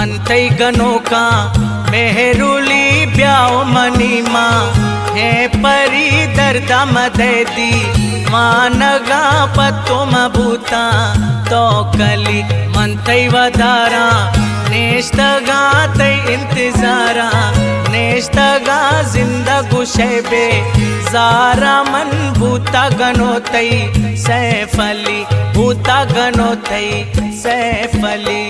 मंथई गनो का मेहरुली ब्याओ मनीमा हे परी दर्दा मदैदी मानगा पत्तो मबूता तो कली मंथई वदारा नेश्तगा तई इंतजारा नेश्तगा जिंदगु शैबे जारा मन भूता गनो तई सैफली भूता गनो तई सैफली।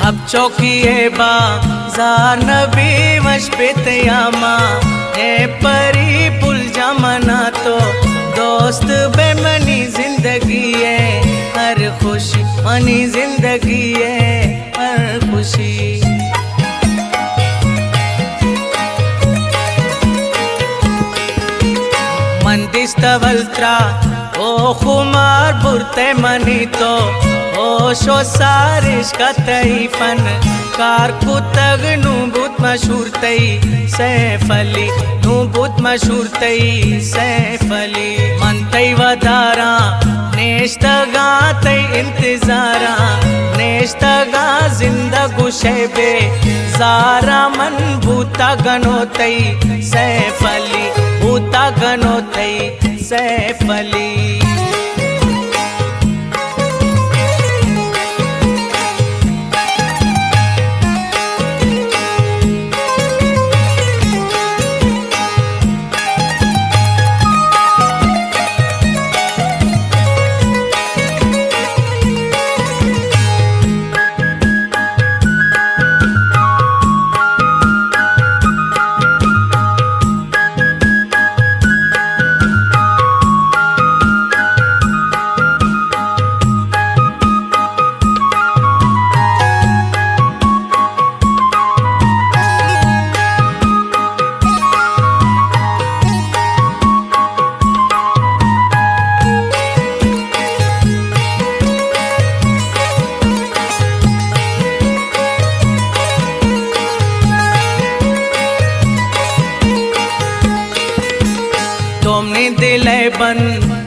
अब चौकिए बाजार नबी वश पे तयामा है परी पुल जमाना तो दोस्त बेमनी जिंदगी है हर खुशी मनी जिंदगी है हर खुशी। मंदिस्तवल्त्रा ओ खुमार बुरते मनी तो शो सारिश का तईफन कार कुतग नूबूत मशहूर तई सैफली नूबूत मशहूर तई सैफली। मन तई वदारा नेश्तगा तई इंतजारा नेश्तगा जिंदगु शैबे जारा मन भूता गनो तई सैफली भूता गनो तई सैफली। तुमने दिले बन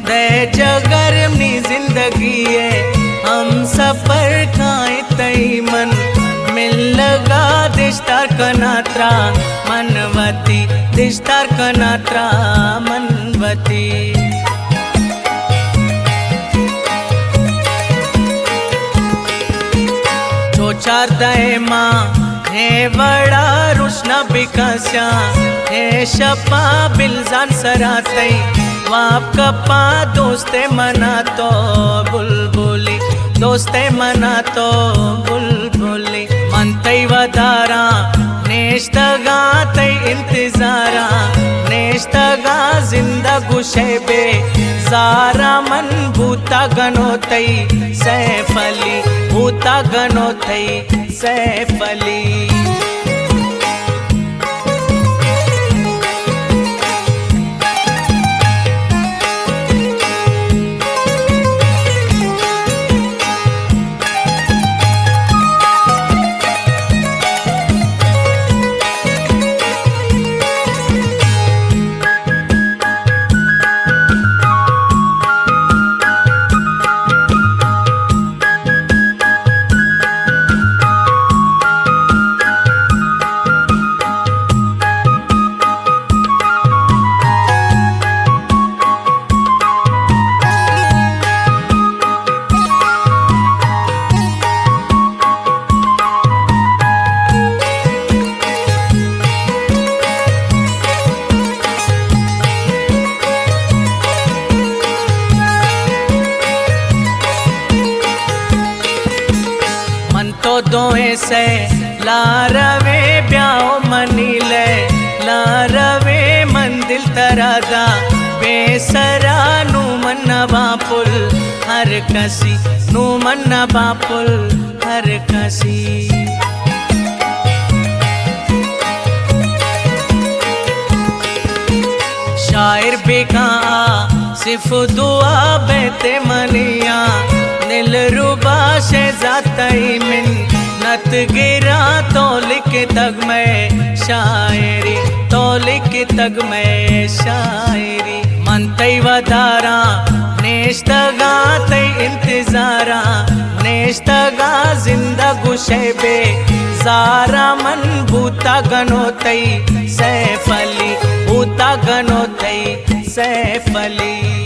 दे जगर अपनी जिंदगी है हम सफर खाए तई मन मिल लगा दिश्तार कनात्रा मनवती दिश्तार कनात्रा मनवती। जो चार दे माँ है बड़ा रुशना बिकास्या है शपा बिलजान सरातई वाप कपा दोस्ते मना तो बुलबुली दोस्ते मना तो बुलबुली। मन तई वदारा नेश्तगा तई इंतजारा नेश्तगा जिंदगु शैबे जारा मन भूता गनो तई सैफली भूता गनो तई सैफली। से लारवे ब्याओ मनीले लारवे मंदिल तरादा बेसरा नु मन्ना बापुल हर कसी नु मन्ना बापुल हर कसी। शायर बेगा सिर्फ दुआ बेते मनिया दिल रुबा से जातई मिन नत गिरा तो लिख तग में शायरी तो लिख तग में शायरी मन तई वधारा नेश्तगा तई इंतजारा नेश्तगा जिंदगु शेबे जारा मन भूता गनो तई सैफ अली भूता गनो तई सैफ अली।